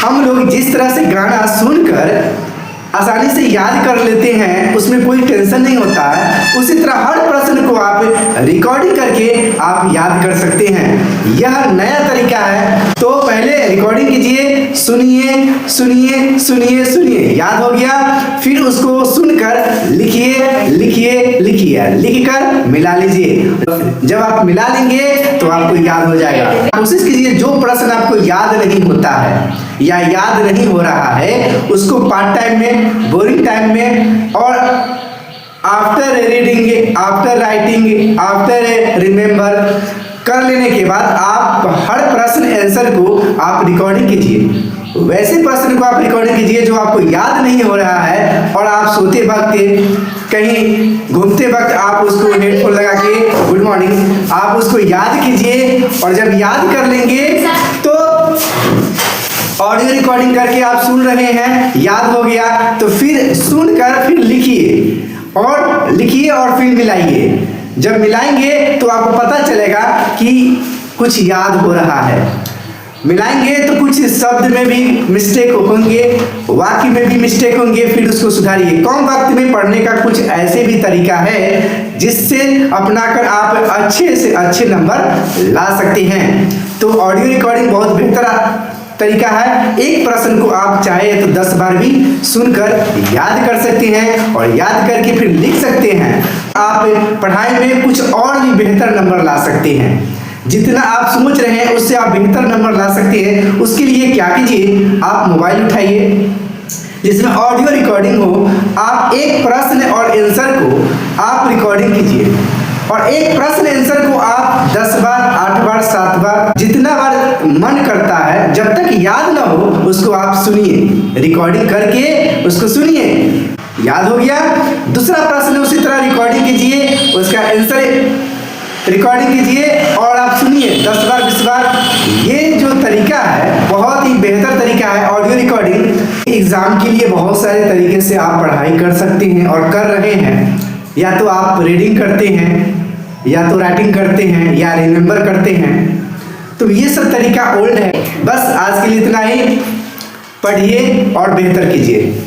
हम लोग जिस तरह से गाना सुनकर आसानी से याद कर लेते हैं, उसमें कोई टेंशन नहीं होता है, उसी तरह हर प्रश्न को आप रिकॉर्डिंग करके आप याद कर सकते हैं। यह नया तरीका है। तो पहले रिकॉर्डिंग कीजिए, सुनिए सुनिए सुनिए सुनिए, याद हो गया, फिर उसको सुनकर लिखिए लिखिए लिखिए, लिखकर मिला लीजिए। जब आप मिला लेंगे तो आपको याद हो जाएगा। कोशिश कीजिए जो प्रश्न आपको याद नहीं होता है या याद नहीं हो रहा है, उसको पार्ट टाइम में, बोरिंग टाइम में और after reading, after writing, after remember कर लेने के बाद आप हर प्रश्न आंसर को आप रिकॉर्डिंग कीजिए। वैसे प्रश्न को आप रिकॉर्डिंग कीजिए जो आपको याद नहीं हो रहा है और आप सोते वक्त, कहीं घूमते वक्त आप उसको हेडफोन लगा के, गुड मॉर्निंग, आप उसको याद कीजिए। और जब याद कर लेंगे तो ऑडियो रिकॉर्डिंग करके आप सुन रहे हैं, याद हो गया तो फिर सुनकर फिर लिखिए और फिर मिलाइए। जब मिलाएंगे तो आपको पता चलेगा कि कुछ याद हो रहा है। मिलाएंगे तो कुछ शब्द में भी मिस्टेक होंगे, वाक्य में भी मिस्टेक होंगे, फिर उसको सुधारिए। कम वक्त में पढ़ने का कुछ ऐसे भी तरीका है जिससे अपनाकर आप अच्छे से अच्छे नंबर ला सकते हैं। तो ऑडियो रिकॉर्डिंग बहुत बेहतर तरीका है। एक प्रश्न को आप चाहे तो 10 बार भी सुनकर याद कर सकते हैं और याद करके फिर लिख सकते हैं। आप पढ़ाई में कुछ और भी बेहतर नंबर ला सकते हैं। जितना आप सोच रहे हैं उससे आप बेहतर नंबर ला सकते हैं। उसके लिए क्या कीजिए, आप मोबाइल उठाइए जिसमें ऑडियो रिकॉर्डिंग हो, आप एक प्रश्न और आंसर को आप रिकॉर्डिंग कीजिए और एक प्रश्न आंसर को आप 10 बार, 8 बार, 7 बार, जितना बार मन करता है, जब तक याद ना हो उसको आप सुनिए, रिकॉर्डिंग करके उसको सुनिए। याद हो गया, दूसरा प्रश्न उसी तरह रिकॉर्डिंग कीजिए, उसका आंसर रिकॉर्डिंग कीजिए और आप सुनिए 10 बार, 20 बार। ये जो तरीका है बहुत ही बेहतर तरीका है ऑडियो रिकॉर्डिंग। एग्जाम के लिए बहुत सारे तरीके से आप पढ़ाई कर सकते हैं और कर रहे हैं। या तो आप रीडिंग करते हैं, या तो राइटिंग करते हैं, या रिमेंबर करते हैं। तो ये सब तरीका ओल्ड है। बस आज के लिए इतना ही। पढ़िए और बेहतर कीजिए।